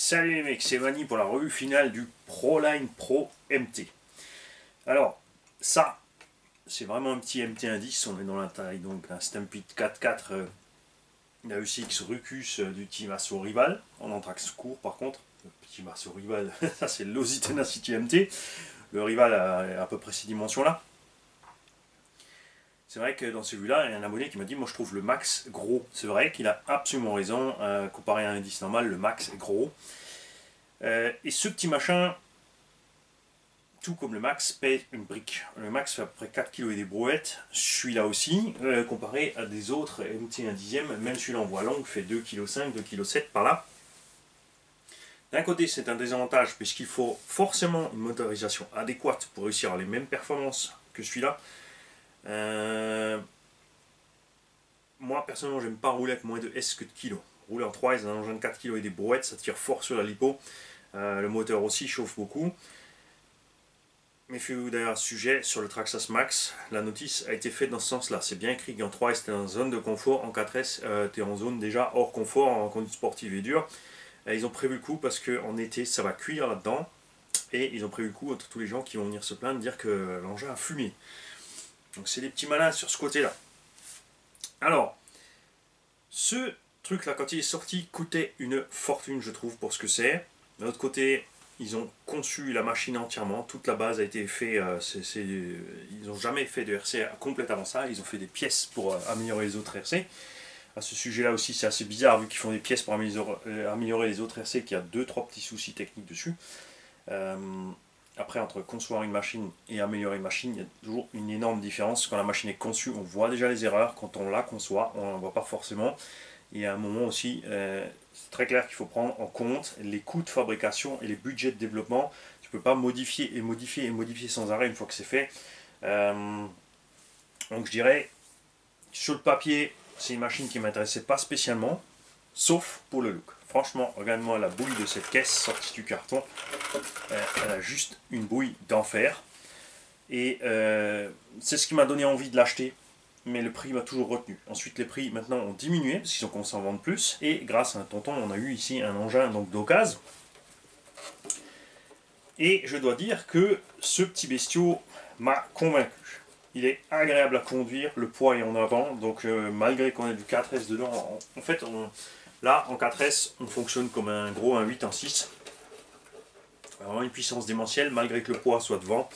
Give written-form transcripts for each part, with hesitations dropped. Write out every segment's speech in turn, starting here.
Salut les mecs, c'est Mani pour la revue finale du Proline Pro MT. Alors, ça, c'est vraiment un petit MT indice, on est dans la taille, donc un Stampede 4.4 la ECX Rucus du team Asso Rival, en anthrax court par contre. Le petit Asso Rival, ça c'est le Losi Tenacity MT. Le Rival a à peu près ces dimensions-là. C'est vrai que dans ces vues-là, il y a un abonné qui m'a dit, moi je trouve le max gros. C'est vrai qu'il a absolument raison, comparé à un indice normal, le max est gros. Et ce petit machin, tout comme le max, pèse une brique. Le max fait à peu près 4 kg et des brouettes, celui-là aussi, comparé à des autres MT 1 dixième, même celui-là en voie longue fait 2,5 kg, 2,7 kg par là. D'un côté, c'est un désavantage puisqu'il faut forcément une motorisation adéquate pour réussir à les mêmes performances que celui-là. Moi, personnellement, j'aime pas rouler avec moins de S que de kilos. Rouler en 3S dans un engin de 4 kg et des brouettes, ça tire fort sur la lipo. Le moteur aussi chauffe beaucoup. Méfiez-vous d'ailleurs à ce sujet, sur le Traxxas Max, la notice a été faite dans ce sens-là. C'est bien écrit qu'en 3S, tu es en zone de confort, en 4S, tu es en zone déjà hors confort, en conduite sportive et dure. Ils ont prévu le coup parce qu'en été, ça va cuire là-dedans. Et ils ont prévu le coup entre tous les gens qui vont venir se plaindre, dire que l'engin a fumé. Donc c'est des petits malins sur ce côté-là. Alors, ce truc-là, quand il est sorti, coûtait une fortune, je trouve, pour ce que c'est. D'un autre côté, ils ont conçu la machine entièrement, toute la base a été faite, ils n'ont jamais fait de RC complète avant ça, ils ont fait des pièces pour améliorer les autres RC. À ce sujet-là aussi, c'est assez bizarre, vu qu'ils font des pièces pour améliorer les autres RC, qu'il y a 2-3 petits soucis techniques dessus. Après, entre concevoir une machine et améliorer une machine, il y a toujours une énorme différence. Quand la machine est conçue, on voit déjà les erreurs, quand on la conçoit, on ne voit pas forcément. Et à un moment aussi, c'est très clair qu'il faut prendre en compte les coûts de fabrication et les budgets de développement. Tu ne peux pas modifier et modifier et modifier sans arrêt une fois que c'est fait. Donc je dirais, sur le papier, c'est une machine qui ne m'intéressait pas spécialement, sauf pour le look. Franchement, regarde-moi la bouille de cette caisse sortie du carton. Elle a juste une bouille d'enfer. Et c'est ce qui m'a donné envie de l'acheter. Mais le prix m'a toujours retenu. Ensuite, les prix maintenant ont diminué parce qu'ils ont commencé à en vendre plus. Et grâce à un tonton, on a eu ici un engin d'occasion. Et je dois dire que ce petit bestiau m'a convaincu. Il est agréable à conduire, le poids est en avant. Donc malgré qu'on ait du 4S dedans, en fait, là en 4S, on fonctionne comme un gros 1.8 en 6. Vraiment une puissance démentielle, malgré que le poids soit devant.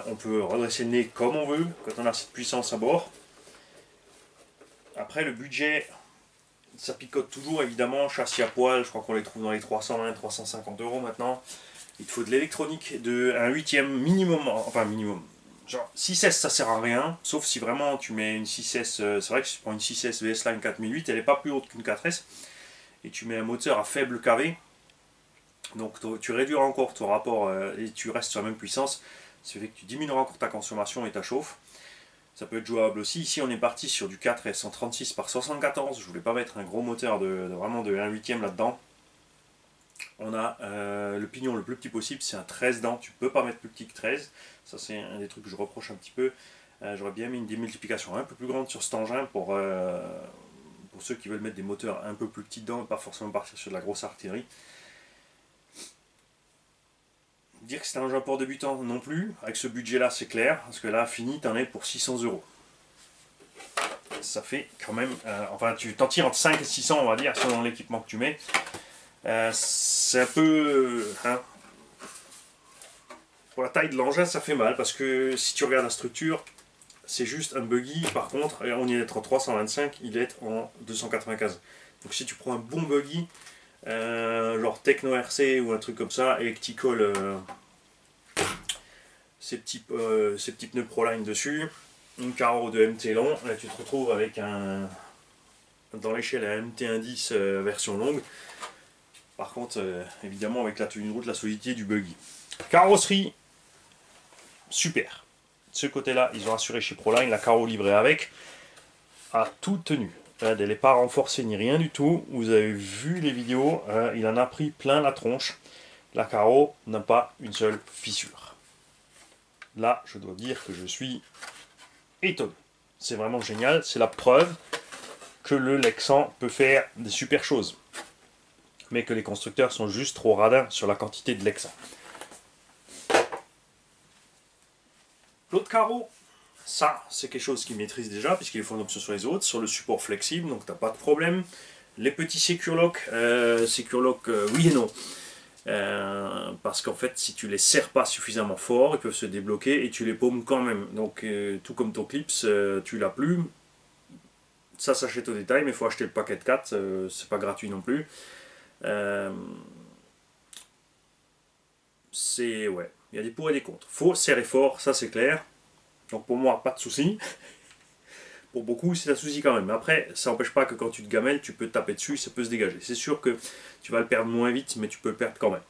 On peut redresser le nez comme on veut quand on a cette puissance à bord. Après le budget, ça picote toujours évidemment, châssis à poil, je crois qu'on les trouve dans les 320-350 € maintenant. Il te faut de l'électronique de un huitième minimum, enfin minimum. Genre 6S ça sert à rien, sauf si vraiment tu mets une 6S, c'est vrai que si tu prends une 6S VS Line 4008, elle n'est pas plus haute qu'une 4S, et tu mets un moteur à faible kV, donc tu réduiras encore ton rapport et tu restes sur la même puissance. Ça fait que tu diminueras encore ta consommation et ta chauffe. Ça peut être jouable aussi. Ici, on est parti sur du 4S 136 par 74. Je voulais pas mettre un gros moteur vraiment de 1/8 là-dedans. On a le pignon le plus petit possible, c'est un 13 dents. Tu peux pas mettre plus petit que 13. Ça, c'est un des trucs que je reproche un petit peu. J'aurais bien mis une démultiplication un peu plus grande sur cet engin pour ceux qui veulent mettre des moteurs un peu plus petits dedans et pas forcément partir sur de la grosse artillerie. Dire que c'est un engin pour débutants non plus, avec ce budget là c'est clair, parce que là fini t'en es pour 600 €. Ça fait quand même, enfin tu t'en tires entre 5 et 600 on va dire, selon l'équipement que tu mets. C'est un peu, pour la taille de l'engin ça fait mal, parce que si tu regardes la structure, c'est juste un buggy, par contre, on y est en 325, il est en 295. Donc si tu prends un bon buggy, genre Techno RC ou un truc comme ça, et que tu colles ces petits pneus Proline dessus, une carreau de MT long, là tu te retrouves avec dans l'échelle un MT indice version longue. Par contre, évidemment avec la tenue de route, la solidité du buggy. Carrosserie, super. De ce côté-là, ils ont assuré chez Proline, la carreau livrée avec, a tout tenu. Elle n'est pas renforcée ni rien du tout. Vous avez vu les vidéos, il en a pris plein la tronche. La carreau n'a pas une seule fissure. Là, je dois dire que je suis étonné. C'est vraiment génial. C'est la preuve que le Lexan peut faire des super choses. mais que les constructeurs sont juste trop radins sur la quantité de Lexa. L'autre carreau, ça c'est quelque chose qu'ils maîtrisent déjà puisqu'ils font une option sur les autres, sur le support flexible, donc t'as pas de problème. Les petits Secure-Lock, oui et non. Parce qu'en fait si tu les serres pas suffisamment fort, ils peuvent se débloquer et tu les paumes quand même. Donc tout comme ton clips, tu l'as plus. Ça s'achète au détail, mais il faut acheter le paquet de 4, c'est pas gratuit non plus. Ouais, il y a des pour et des contre. Faut serrer fort, ça c'est clair. Donc pour moi, pas de souci. Pour beaucoup, c'est un souci quand même. Mais après, ça n'empêche pas que quand tu te gamelles, tu peux te taper dessus, ça peut se dégager. C'est sûr que tu vas le perdre moins vite, mais tu peux le perdre quand même.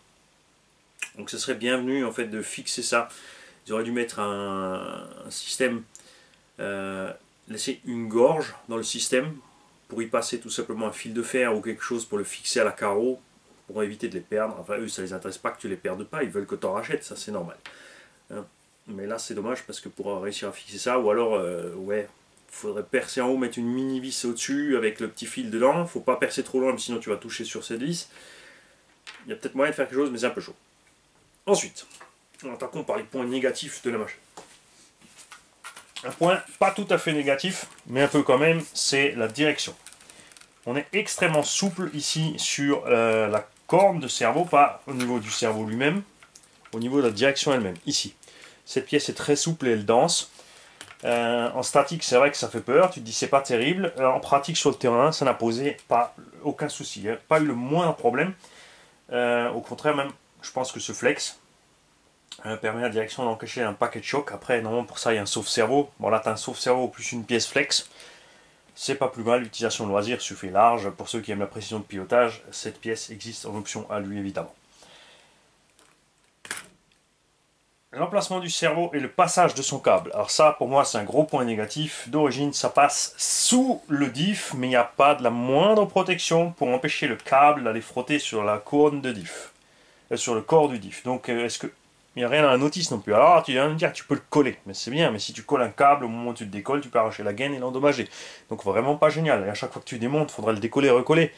Donc ce serait bienvenu en fait de fixer ça. Ils auraient dû mettre un système, laisser une gorge dans le système pour y passer tout simplement un fil de fer ou quelque chose pour le fixer à la carreau pour éviter de les perdre. Enfin eux, ça les intéresse pas que tu les perdes pas, ils veulent que tu en rachètes, ça c'est normal. Mais là c'est dommage parce que pour réussir à fixer ça, ou alors ouais, faudrait percer en haut, mettre une mini vis au-dessus avec le petit fil dedans. Faut pas percer trop loin, sinon tu vas toucher sur cette vis. Il y a peut-être moyen de faire quelque chose, mais c'est un peu chaud. Ensuite, on attaquons par les points négatifs de la machine. Un point pas tout à fait négatif, mais un peu quand même, c'est la direction. On est extrêmement souple ici sur la corne de cerveau, pas au niveau du cerveau lui-même, au niveau de la direction elle-même, ici. Cette pièce est très souple et elle danse. En statique, c'est vrai que ça fait peur, tu te dis c'est pas terrible. En pratique, sur le terrain, ça n'a posé aucun souci, il n'y a pas eu le moindre problème. Au contraire, même, je pense que ce flex permet à la direction d'encaisser un paquet de choc. Après, normalement, pour ça, il y a un sauve-cerveau. Bon, là, tu as un sauve-cerveau plus une pièce flex. C'est pas plus mal, l'utilisation de loisir suffit large. Pour ceux qui aiment la précision de pilotage, cette pièce existe en option à lui, évidemment. L'emplacement du cerveau et le passage de son câble. Alors ça, pour moi, c'est un gros point négatif. D'origine, ça passe sous le diff, mais il n'y a pas de la moindre protection pour empêcher le câble d'aller frotter sur la couronne de diff. Sur le corps du diff. Donc, est-ce que... Il n'y a rien à la notice non plus. Alors, tu viens me dire que tu peux le coller. Mais c'est bien, mais si tu colles un câble, au moment où tu le décolles, tu peux arracher la gaine et l'endommager. Donc, vraiment pas génial. Et à chaque fois que tu démontes, il faudra le décoller, recoller.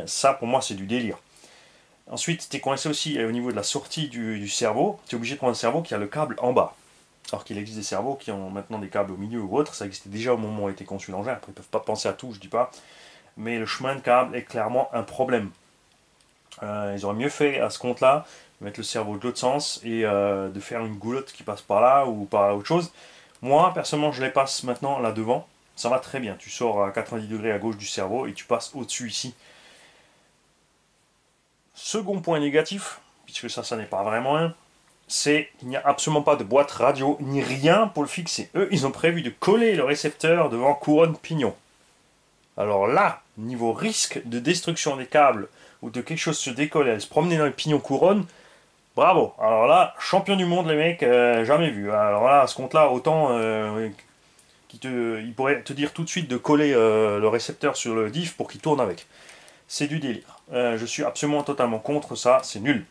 Ça, pour moi, c'est du délire. Ensuite, tu es coincé aussi au niveau de la sortie du cerveau. Tu es obligé de prendre un cerveau qui a le câble en bas. Alors qu'il existe des cerveaux qui ont maintenant des câbles au milieu ou autre. Ça existait déjà au moment où a été conçu l'engin. Après, ils ne peuvent pas penser à tout, je dis pas. Mais le chemin de câble est clairement un problème. Ils auraient mieux fait à ce compte-là, mettre le cerveau de l'autre sens et de faire une goulotte qui passe par là ou par autre chose. Moi, personnellement, je les passe maintenant là devant. Ça va très bien. Tu sors à 90 degrés à gauche du cerveau et tu passes au-dessus ici. Second point négatif, puisque ça n'est pas vraiment un, c'est qu'il n'y a absolument pas de boîte radio ni rien pour le fixer. Eux, ils ont prévu de coller le récepteur devant couronne pignon. Alors là, niveau risque de destruction des câbles ou de quelque chose se décoller, elle se promener dans le pignon couronne, bravo. Alors là, champion du monde les mecs, jamais vu. Alors là, à ce compte-là, autant ils pourraient te dire tout de suite de coller le récepteur sur le diff pour qu'il tourne avec. C'est du délire. Je suis absolument totalement contre ça, c'est nul.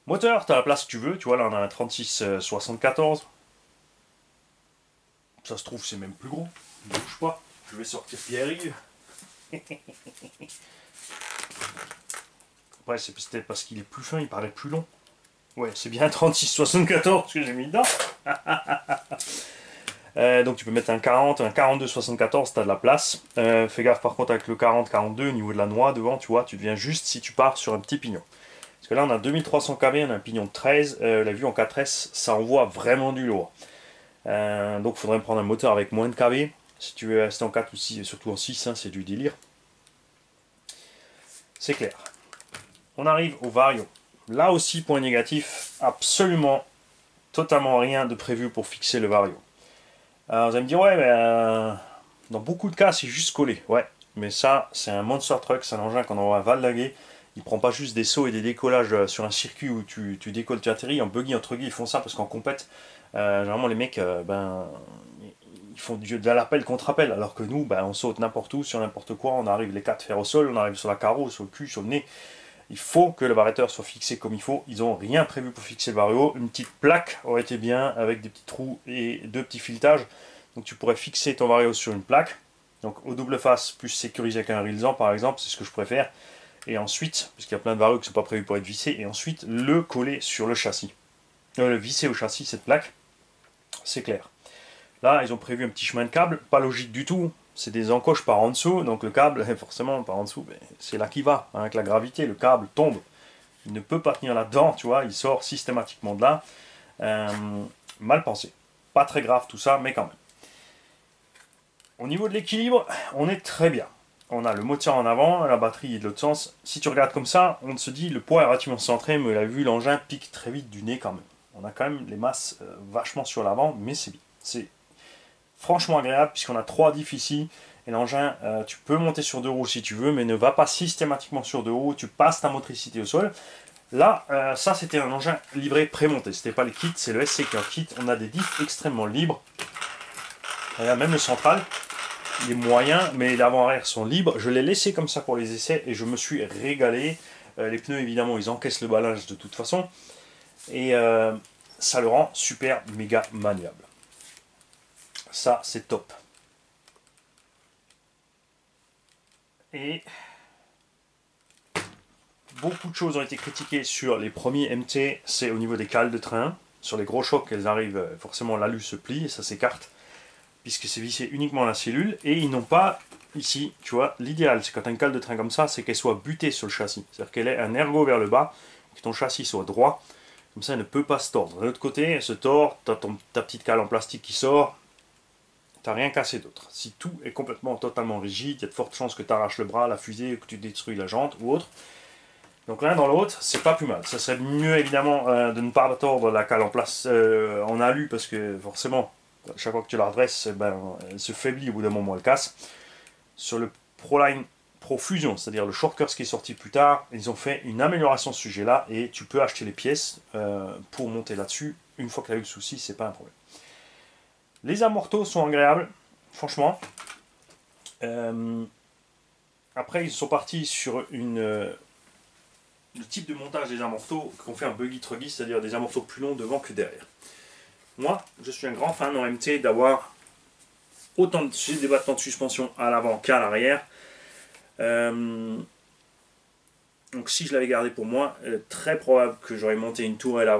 Moteur, tu as la place que tu veux, tu vois, là on a un 36-74. Ça se trouve, c'est même plus gros. Ne bouge pas. Je vais sortir Pierre-Yves. Après, c'est peut-être parce qu'il est plus fin, il paraît plus long. Ouais, c'est bien un 36-74 que j'ai mis dedans. Donc tu peux mettre un 40, un 42-74, tu as de la place. Fais gaffe par contre avec le 40-42 au niveau de la noix devant, tu vois, tu deviens juste si tu pars sur un petit pignon. Parce que là on a 2300 kV, on a un pignon de 13, la vue en 4S, ça envoie vraiment du lourd. Donc il faudrait prendre un moteur avec moins de kV. Si tu veux rester en 4 ou 6, et surtout en 6, hein, c'est du délire. C'est clair. On arrive au Vario. Là aussi, point négatif, absolument, totalement rien de prévu pour fixer le Vario. Alors vous allez me dire, ouais, mais dans beaucoup de cas, c'est juste collé. Ouais, mais ça, c'est un monster truck, c'est un engin qu'on envoie à Val-Laguet. Il prend pas juste des sauts et des décollages sur un circuit où tu décolles, tu atterris. En buggy, entre guillemets, ils font ça parce qu'en compète, généralement les mecs, ils font de l'appel contre appel. Alors que nous, on saute n'importe où, sur n'importe quoi. On arrive les 4 fers au sol, on arrive sur la carreau, sur le cul, sur le nez. Il faut que le variateur soit fixé comme il faut. Ils n'ont rien prévu pour fixer le vario. Une petite plaque aurait été bien avec des petits trous et 2 petits filetages. Donc tu pourrais fixer ton vario sur une plaque. Donc au double face, plus sécurisé qu'un rilsan par exemple, c'est ce que je préfère. Et ensuite, puisqu'il y a plein de vareux qui ne sont pas prévus pour être vissés, et ensuite le coller sur le châssis. Le visser au châssis, cette plaque, c'est clair. Là, ils ont prévu un petit chemin de câble, pas logique du tout. C'est des encoches par en dessous, donc le câble, forcément, par en dessous, c'est là qu'il va. Avec la gravité, le câble tombe. Il ne peut pas tenir là-dedans, tu vois, il sort systématiquement de là. Mal pensé. Pas très grave tout ça, mais quand même. Au niveau de l'équilibre, on est très bien. On a le moteur en avant, la batterie est de l'autre sens. Si tu regardes comme ça, on se dit le poids est relativement centré, mais la vue, l'engin pique très vite du nez quand même. On a quand même les masses vachement sur l'avant, mais c'est bien. C'est franchement agréable puisqu'on a 3 diffs ici. Et l'engin, tu peux monter sur 2 roues si tu veux, mais ne va pas systématiquement sur 2 roues. Tu passes ta motricité au sol. Là, ça c'était un engin livré prémonté. C'était pas le kit, c'est le SC qui est en kit. On a des diffs extrêmement libres. Regarde, même le central, il est moyen, mais l'avant-arrière sont libres. Je l'ai laissé comme ça pour les essais et je me suis régalé. Les pneus, évidemment, ils encaissent le balance de toute façon. Et ça le rend super méga maniable. Ça, c'est top. Et beaucoup de choses ont été critiquées sur les premiers MT, c'est au niveau des cales de train. Sur les gros chocs, elles arrivent, forcément l'alu se plie et ça s'écarte, puisque c'est vissé uniquement à la cellule. Et ils n'ont pas ici, tu vois, l'idéal, c'est quand tu as une cale de train comme ça, c'est qu'elle soit butée sur le châssis. C'est-à-dire qu'elle ait un ergot vers le bas, que ton châssis soit droit, comme ça elle ne peut pas se tordre. De l'autre côté, elle se tord, tu as ta petite cale en plastique qui sort, tu n'as rien cassé d'autre. Si tout est complètement, totalement rigide, il y a de fortes chances que tu arraches le bras, la fusée, que tu détruis la jante ou autre. Donc l'un dans l'autre, c'est pas plus mal. Ça serait mieux évidemment de ne pas tordre la cale en place en alu, parce que forcément, chaque fois que tu la redresses, elle se faiblit, au bout d'un moment elle casse. Sur le Proline Pro Fusion, c'est-à-dire le shortcut qui est sorti plus tard, ils ont fait une amélioration de ce sujet-là et tu peux acheter les pièces pour monter là-dessus. Une fois que tu as eu le souci, c'est pas un problème. Les amortos sont agréables, franchement. Après, ils sont partis sur le type de montage des amortos qu'on fait un buggy truggy, c'est-à-dire des amortos plus longs devant que derrière. Moi, je suis un grand fan en MT d'avoir autant de débattants de suspension à l'avant qu'à l'arrière. Donc si je l'avais gardé pour moi, très probable que j'aurais monté une tourelle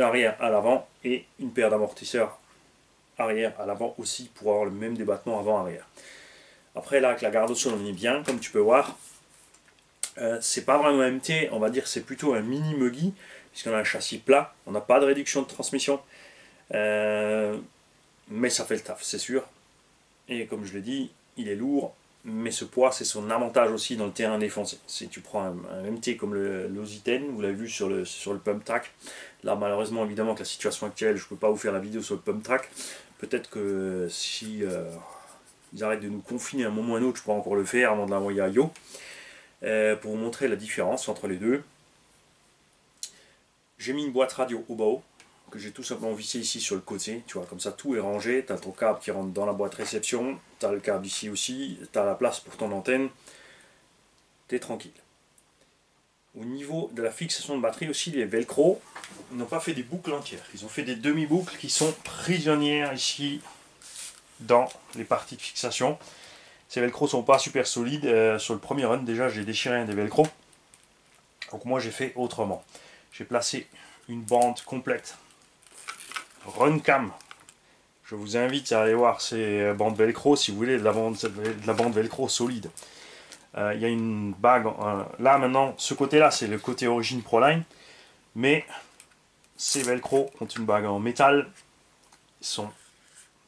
arrière à l'avant et une paire d'amortisseurs arrière à l'avant aussi pour avoir le même débattement avant-arrière. Après là, avec la garde au sol, on est bien, comme tu peux voir. C'est pas vraiment un MT, on va dire c'est plutôt un mini muggy, puisqu'on a un châssis plat, on n'a pas de réduction de transmission. Mais ça fait le taf, c'est sûr. Et comme je l'ai dit, il est lourd, mais ce poids, c'est son avantage aussi dans le terrain défoncé. Si tu prends un MT comme le Lositen, vous l'avez vu sur le pump track, là malheureusement évidemment que la situation actuelle, je ne peux pas vous faire la vidéo sur le pump track. Peut-être que si ils arrêtent de nous confiner à un moment ou à un autre, je pourrais encore le faire avant de l'envoyer à Yo, pour vous montrer la différence entre les deux. J'ai mis une boîte radio au bas que j'ai tout simplement vissé ici sur le côté, tu vois, comme ça tout est rangé, tu as ton câble qui rentre dans la boîte réception, tu as le câble ici aussi, tu as la place pour ton antenne, tu es tranquille. Au niveau de la fixation de batterie aussi, les velcro, ils n'ont pas fait des boucles entières, ils ont fait des demi-boucles qui sont prisonnières ici dans les parties de fixation. Ces velcro sont pas super solides, sur le premier run déjà j'ai déchiré un des velcro, donc moi j'ai fait autrement. J'ai placé une bande complète Runcam. Je vous invite à aller voir ces bandes velcro si vous voulez de la bande velcro solide. Il y a une bague, là maintenant, ce côté là c'est le côté origine Proline, mais ces velcro ont une bague en métal, ils sont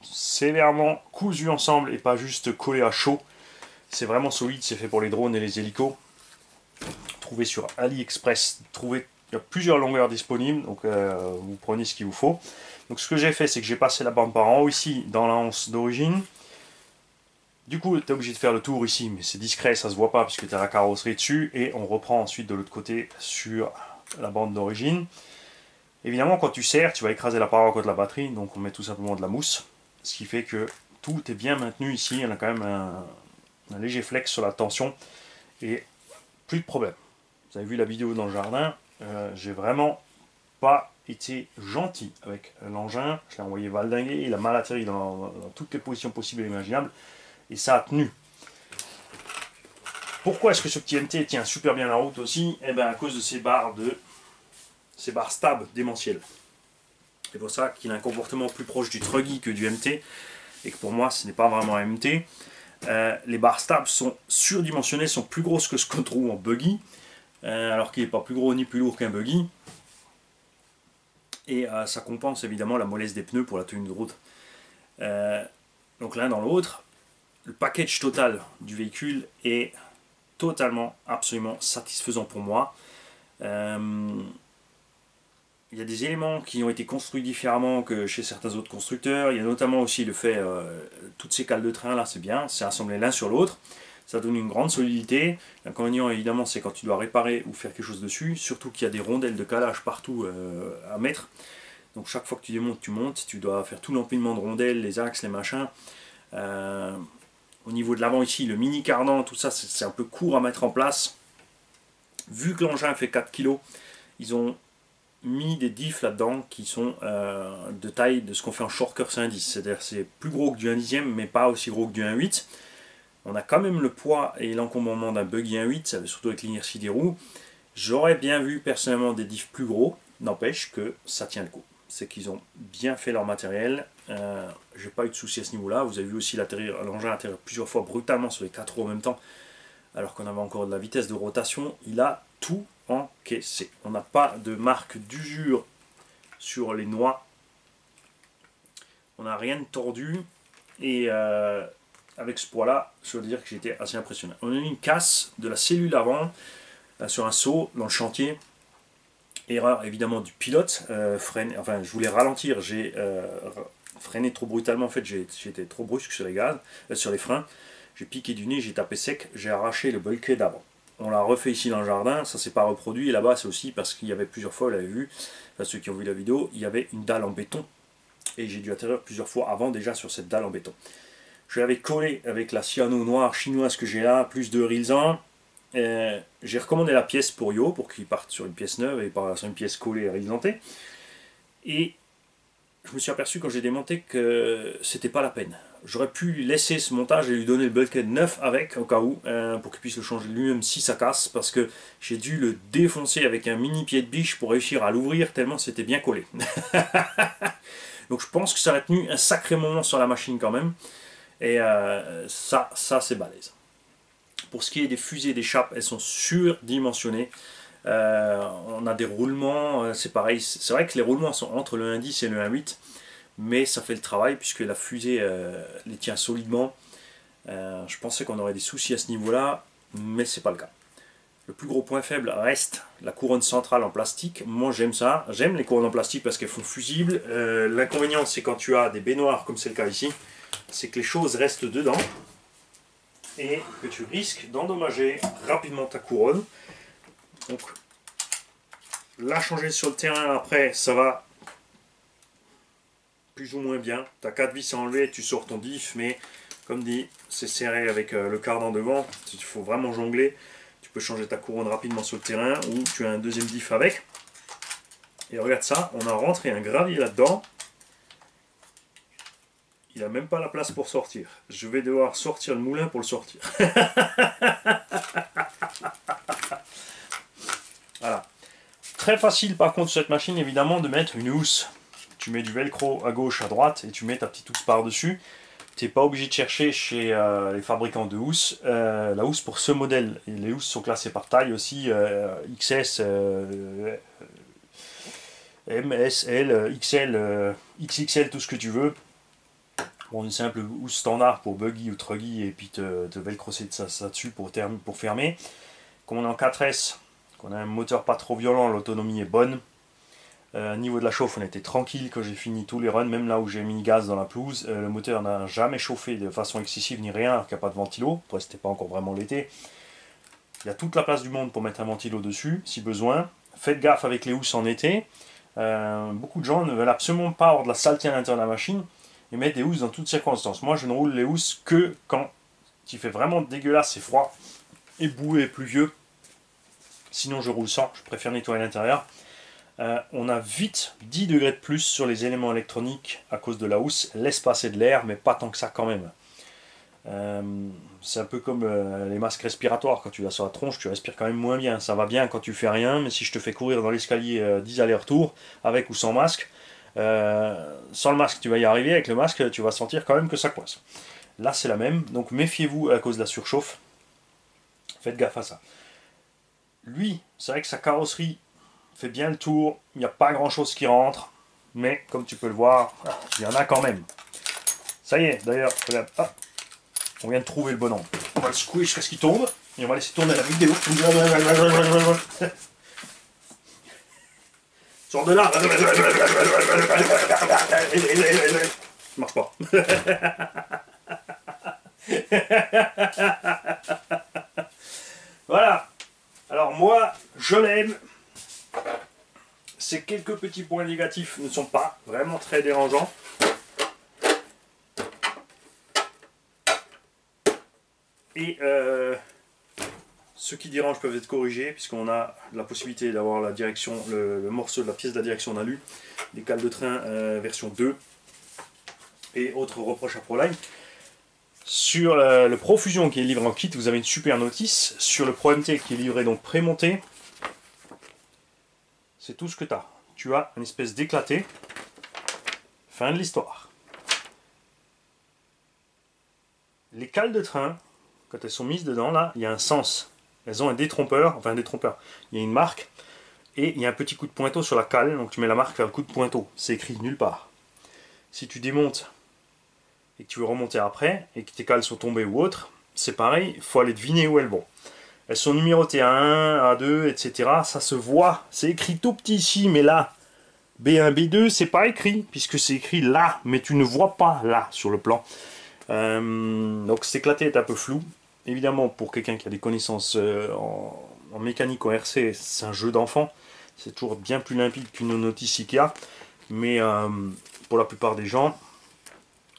sévèrement cousus ensemble et pas juste collés à chaud. C'est vraiment solide, c'est fait pour les drones et les hélicos. Trouvé sur AliExpress, il y a plusieurs longueurs disponibles, donc vous prenez ce qu'il vous faut. Donc ce que j'ai fait, c'est que j'ai passé la bande par en haut ici, dans la hanse d'origine. Du coup, tu es obligé de faire le tour ici, mais c'est discret, ça se voit pas, puisque tu as la carrosserie dessus. Et on reprend ensuite de l'autre côté sur la bande d'origine. Évidemment, quand tu serres, tu vas écraser la paroi contre la batterie, donc on met tout simplement de la mousse. Ce qui fait que tout est bien maintenu ici, on a quand même un léger flex sur la tension. Et plus de problème. Vous avez vu la vidéo dans le jardin, j'ai vraiment pas été gentil avec l'engin, je l'ai envoyé valdinguer, il a mal atterri dans toutes les positions possibles et imaginables, et ça a tenu. Pourquoi est-ce que ce petit MT tient super bien la route aussi? Eh bien à cause de ces barres stab démentielles. C'est pour ça qu'il a un comportement plus proche du Truggy que du MT, et que pour moi ce n'est pas vraiment un MT. Les barres stab sont surdimensionnées, sont plus grosses que ce qu'on trouve en buggy, alors qu'il n'est pas plus gros ni plus lourd qu'un buggy. Et ça compense évidemment la mollesse des pneus pour la tenue de route. Donc l'un dans l'autre, le package total du véhicule est totalement, absolument satisfaisant pour moi. Il y a des éléments qui ont été construits différemment que chez certains autres constructeurs. Il y a notamment aussi le fait, toutes ces cales de train là, c'est bien, c'est assemblé l'un sur l'autre. Ça donne une grande solidité. L'inconvénient évidemment c'est quand tu dois réparer ou faire quelque chose dessus, surtout qu'il y a des rondelles de calage partout à mettre. Donc chaque fois que tu démontes, tu montes, tu dois faire tout l'empilement de rondelles, les axes, les machins. Au niveau de l'avant ici, le mini cardan, tout ça c'est un peu court à mettre en place. Vu que l'engin fait 4 kg, ils ont mis des diffs là-dedans qui sont de taille de ce qu'on fait en Shorker C110. C'est-à-dire c'est plus gros que du 1/10, mais pas aussi gros que du 1/8. On a quand même le poids et l'encombrement d'un buggy 1/8, surtout avec l'inertie des roues. J'aurais bien vu personnellement des diffs plus gros, n'empêche que ça tient le coup. C'est qu'ils ont bien fait leur matériel. J'ai pas eu de soucis à ce niveau-là. Vous avez vu aussi l'engin atterrir plusieurs fois brutalement sur les 4 roues en même temps, alors qu'on avait encore de la vitesse de rotation. Il a tout encaissé. On n'a pas de marque d'usure sur les noix. On n'a rien de tordu. Et avec ce poids-là, je veux dire que j'étais assez impressionné. On a eu une casse de la cellule avant sur un saut dans le chantier. Erreur évidemment du pilote. Enfin, je voulais ralentir. J'ai freiné trop brutalement. En fait, j'étais trop brusque sur les gaz, sur les freins. J'ai piqué du nez, j'ai tapé sec. J'ai arraché le bulkhead avant. On l'a refait ici dans le jardin, ça s'est pas reproduit, et là-bas c'est aussi parce qu'il y avait plusieurs fois, vous l'avez vu, enfin ceux qui ont vu la vidéo, il y avait une dalle en béton, et j'ai dû atterrir plusieurs fois avant déjà sur cette dalle en béton. Je l'avais collé avec la cyano noire chinoise que j'ai là, plus de Rilsan. J'ai recommandé la pièce pour Yo, pour qu'il parte sur une pièce neuve et pas sur une pièce collée et rilsantée. Et je me suis aperçu quand j'ai démonté que c'était pas la peine. J'aurais pu laisser ce montage et lui donner le bulkhead neuf avec, au cas où, pour qu'il puisse le changer lui-même si ça casse, parce que j'ai dû le défoncer avec un mini pied de biche pour réussir à l'ouvrir tellement c'était bien collé. Donc je pense que ça aurait tenu un sacré moment sur la machine quand même, et ça c'est balèze. Pour ce qui est des fusées d'échappe, elles sont surdimensionnées. On a des roulements, c'est pareil, c'est vrai que les roulements sont entre le 1.10 et le 1.8, mais ça fait le travail puisque la fusée les tient solidement. Je pensais qu'on aurait des soucis à ce niveau-là, mais c'est pas le cas. Le plus gros point faible reste la couronne centrale en plastique. Moi j'aime ça, j'aime les couronnes en plastique parce qu'elles font fusibles. L'inconvénient c'est quand tu as des baignoires comme c'est le cas ici, c'est que les choses restent dedans et que tu risques d'endommager rapidement ta couronne. Donc la changer sur le terrain après ça va plus ou moins bien. Tu as 4 vis à enlever, tu sors ton diff, mais comme dit, c'est serré avec le cardan devant, il faut vraiment jongler. Tu peux changer ta couronne rapidement sur le terrain ou tu as un deuxième diff avec. Et regarde ça, on a rentré un gravier là-dedans. Il n'a même pas la place pour sortir. Je vais devoir sortir le moulin pour le sortir. Voilà. Très facile par contre sur cette machine évidemment de mettre une housse. Tu mets du velcro à gauche, à droite et tu mets ta petite housse par-dessus. Tu n'es pas obligé de chercher chez les fabricants de housses. La housse pour ce modèle, et les housses sont classées par taille aussi, XS, MS, L, XL, XXL, tout ce que tu veux. Bon, une simple housse standard pour buggy ou truggy et puis te velcrocer ça dessus pour fermer. Comme on est en 4S, qu'on a un moteur pas trop violent, l'autonomie est bonne. Niveau de la chauffe, on était tranquille quand j'ai fini tous les runs, même là où j'ai mis gaz dans la pelouse. Le moteur n'a jamais chauffé de façon excessive ni rien, alors qu'il n'y a pas de ventilo. Après, c'était pas encore vraiment l'été. Il y a toute la place du monde pour mettre un ventilo dessus, si besoin. Faites gaffe avec les housses en été. Beaucoup de gens ne veulent absolument pas avoir de la saleté à l'intérieur de la machine et mettre des housses dans toutes circonstances. Moi, je ne roule les housses que quand il fait vraiment dégueulasse, c'est froid et boueux et pluvieux. Sinon, je roule sans. Je préfère nettoyer l'intérieur. On a vite 10 degrés de plus sur les éléments électroniques à cause de la housse. Laisse passer de l'air, mais pas tant que ça quand même. C'est un peu comme les masques respiratoires, quand tu l'as sur la tronche, tu respires quand même moins bien. Ça va bien quand tu fais rien, mais si je te fais courir dans l'escalier 10 allers-retours, avec ou sans masque, sans le masque tu vas y arriver, avec le masque tu vas sentir quand même que ça coince. Là c'est la même, donc méfiez-vous à cause de la surchauffe, faites gaffe à ça. Lui, c'est vrai que sa carrosserie fait bien le tour, il n'y a pas grand chose qui rentre, mais comme tu peux le voir, il y en a quand même. Ça y est, d'ailleurs, regarde, hop, on vient de trouver le bon angle. On va le secouer jusqu'à ce qu'il tombe, et on va laisser tourner la vidéo. Sors de là. Ça marche pas. Voilà. Alors moi, je l'aime. Ces quelques petits points négatifs ne sont pas vraiment très dérangeants. Et ceux qui dérangent peuvent être corrigés, puisqu'on a la possibilité d'avoir la direction, le morceau de la pièce de la direction en alu, des cales de train version 2 et autres reproches à Proline. Sur le Profusion qui est livré en kit, vous avez une super notice. Sur le Pro MT qui est livré donc pré-monté, c'est tout ce que tu as. Tu as une espèce d'éclaté. Fin de l'histoire. Les cales de train, quand elles sont mises dedans, là, il y a un sens. Elles ont un détrompeur, enfin un détrompeur. Il y a une marque et il y a un petit coup de pointeau sur la cale. Donc tu mets la marque vers le coup de pointeau. C'est écrit nulle part. Si tu démontes et que tu veux remonter après et que tes cales sont tombées ou autre, c'est pareil, il faut aller deviner où elles vont. Elles sont numérotées A1, A2, etc. Ça se voit, c'est écrit tout petit ici, mais là, B1, B2, c'est pas écrit, puisque c'est écrit là, mais tu ne vois pas là sur le plan. Donc cet éclaté est un peu flou. Évidemment, pour quelqu'un qui a des connaissances en mécanique, en RC, c'est un jeu d'enfant. C'est toujours bien plus limpide qu'une notice Ikea. Mais pour la plupart des gens,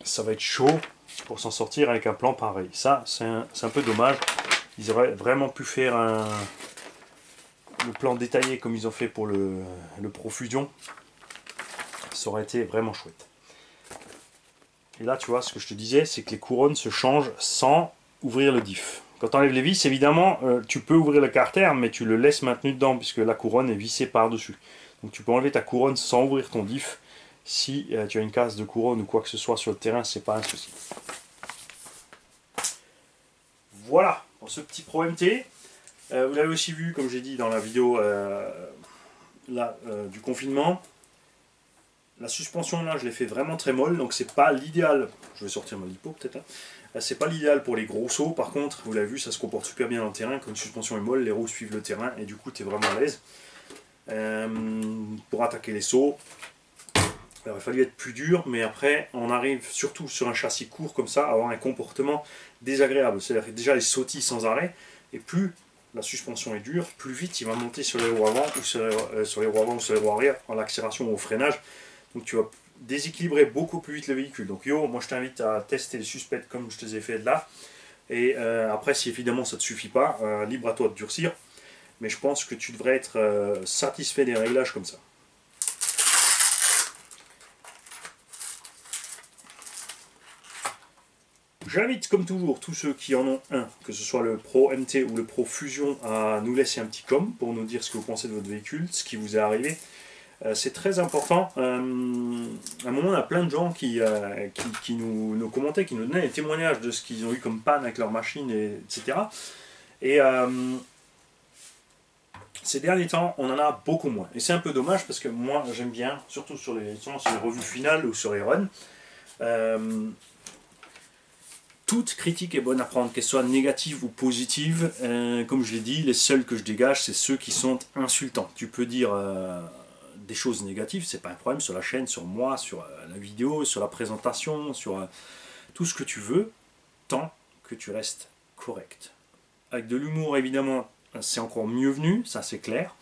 ça va être chaud pour s'en sortir avec un plan pareil. Ça, c'est un peu dommage. Ils auraient vraiment pu faire le plan détaillé comme ils ont fait pour le Profusion. Ça aurait été vraiment chouette. Et là, tu vois, ce que je te disais, c'est que les couronnes se changent sans ouvrir le diff. Quand tu enlèves les vis, évidemment, tu peux ouvrir le carter, mais tu le laisses maintenu dedans, puisque la couronne est vissée par-dessus. Donc tu peux enlever ta couronne sans ouvrir ton diff. Si tu as une casse de couronne ou quoi que ce soit sur le terrain, c'est pas un souci. Voilà pour ce petit Pro MT. Vous l'avez aussi vu, comme j'ai dit dans la vidéo du confinement. La suspension là, je l'ai fait vraiment très molle, donc c'est pas l'idéal. Je vais sortir ma lipo peut-être. Hein. C'est pas l'idéal pour les gros sauts. Par contre, vous l'avez vu, ça se comporte super bien dans le terrain. Quand une suspension est molle, les roues suivent le terrain et du coup, tu es vraiment à l'aise. Pour attaquer les sauts, alors, il a fallu être plus dur, mais après, on arrive surtout sur un châssis court comme ça à avoir un comportement désagréable. C'est-à-dire que déjà, les sautille sans arrêt, et plus la suspension est dure, plus vite il va monter sur les roues avant ou sur les roues avant ou sur les roues arrière en l'accélération ou au freinage. Donc tu vas déséquilibrer beaucoup plus vite le véhicule. Donc yo, moi je t'invite à tester les suspects comme je te les ai fait là. Et après, si évidemment ça ne te suffit pas, libre à toi de durcir. Mais je pense que tu devrais être satisfait des réglages comme ça. J'invite comme toujours tous ceux qui en ont un, que ce soit le Pro MT ou le Pro Fusion, à nous laisser un petit com pour nous dire ce que vous pensez de votre véhicule, ce qui vous est arrivé. C'est très important. À un moment, on a plein de gens qui nous commentaient, qui nous donnaient des témoignages de ce qu'ils ont eu comme panne avec leur machine, etc. Et ces derniers temps, on en a beaucoup moins. Et c'est un peu dommage parce que moi, j'aime bien, surtout sur les revues finales ou sur les runs, toute critique est bonne à prendre, qu'elle soit négative ou positive. Comme je l'ai dit, les seuls que je dégage, c'est ceux qui sont insultants. Tu peux dire des choses négatives, c'est pas un problème, sur la chaîne, sur moi, sur la vidéo, sur la présentation, sur tout ce que tu veux, tant que tu restes correct. Avec de l'humour, évidemment, c'est encore mieux venu, ça c'est clair.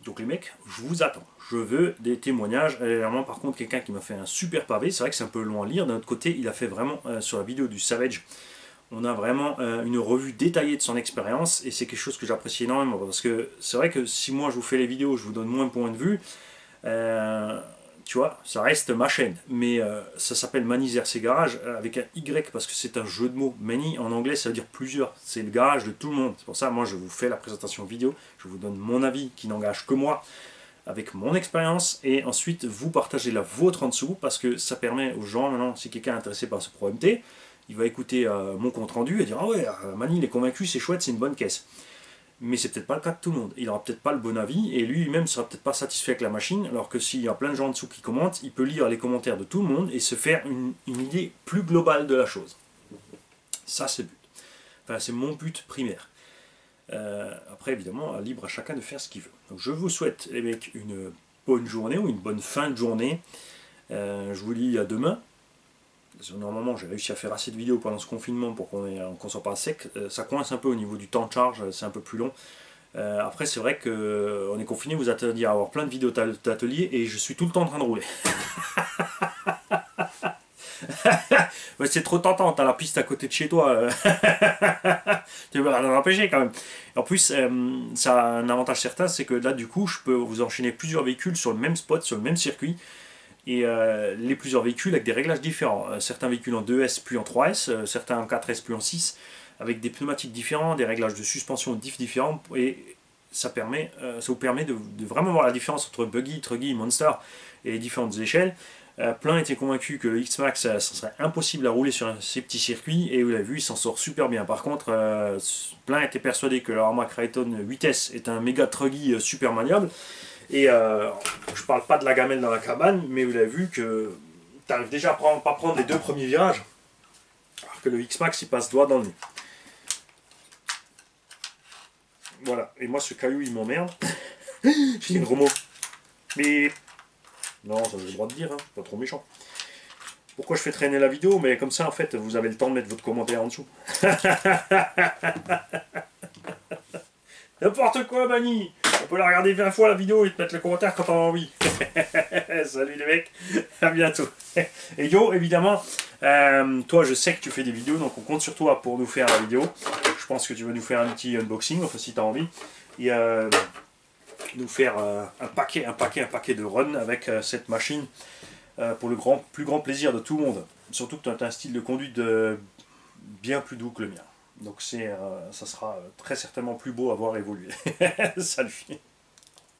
Donc les mecs, je vous attends. Je veux des témoignages. Vraiment, par contre, quelqu'un qui m'a fait un super pavé, c'est vrai que c'est un peu long à lire. D'un autre côté, il a fait vraiment, sur la vidéo du Savage, on a vraiment une revue détaillée de son expérience. Et c'est quelque chose que j'apprécie énormément. Parce que c'est vrai que si moi je vous fais les vidéos, je vous donne moins de points de vue. tu vois, ça reste ma chaîne. Mais ça s'appelle Manny's RC Garage avec un Y parce que c'est un jeu de mots. Many en anglais ça veut dire plusieurs. C'est le garage de tout le monde. C'est pour ça, moi je vous fais la présentation vidéo. Je vous donne mon avis qui n'engage que moi avec mon expérience. Et ensuite vous partagez la vôtre en dessous parce que ça permet aux gens, maintenant, si quelqu'un est intéressé par ce Pro MT, il va écouter mon compte rendu et dire ah ouais, Manny il est convaincu, c'est chouette, c'est une bonne caisse. Mais c'est peut-être pas le cas de tout le monde. Il aura peut-être pas le bon avis et lui-même sera peut-être pas satisfait avec la machine, alors que s'il y a plein de gens en dessous qui commentent, il peut lire les commentaires de tout le monde et se faire une idée plus globale de la chose. Ça c'est le but. Enfin, c'est mon but primaire. Après évidemment, libre à chacun de faire ce qu'il veut. Donc je vous souhaite les mecs une bonne journée ou une bonne fin de journée. Je vous dis à demain. Normalement j'ai réussi à faire assez de vidéos pendant ce confinement pour qu'on ne soit pas sec. Ça coince un peu au niveau du temps de charge, c'est un peu plus long. Après c'est vrai qu'on est confiné, vous attendiez à avoir plein de vidéos d'atelier et je suis tout le temps en train de rouler. C'est trop tentant, t'as la piste à côté de chez toi. Tu vas rien empêcher quand même. En plus, ça a un avantage certain, c'est que là du coup je peux vous enchaîner plusieurs véhicules sur le même spot, sur le même circuit. Et les plusieurs véhicules avec des réglages différents. Certains véhicules en 2S puis en 3S, certains en 4S puis en 6, avec des pneumatiques différents, des réglages de suspension différents, et ça vous permet de vraiment voir la différence entre buggy, truggy, monster et les différentes échelles. Plein étaient convaincus que le X-Max ça serait impossible à rouler sur ces petits circuits, et vous l'avez vu, il s'en sort super bien. Par contre, plein étaient persuadés que le Arma Kraton 8S est un méga truggy super maniable. Et je parle pas de la gamelle dans la cabane, mais vous l'avez vu que tu arrives déjà à pas prendre les deux premiers virages, alors que le X-Max il passe droit dans le nez. Voilà, et moi ce caillou il m'emmerde. J'ai une gros mot. Mais non, ça j'ai le droit de dire, hein, pas trop méchant. Pourquoi je fais traîner la vidéo? Mais comme ça en fait vous avez le temps de mettre votre commentaire en dessous. N'importe quoi, Manny. On peut la regarder 20 fois la vidéo et te mettre le commentaire quand on a envie. Salut les mecs, à bientôt. Et Yo, évidemment, toi je sais que tu fais des vidéos, donc on compte sur toi pour nous faire la vidéo. Je pense que tu vas nous faire un petit unboxing, enfin si tu as envie. Et nous faire un paquet de runs avec cette machine pour le plus grand plaisir de tout le monde. Surtout que tu as un style de conduite bien plus doux que le mien. Donc ça sera très certainement plus beau à voir évoluer. Salut.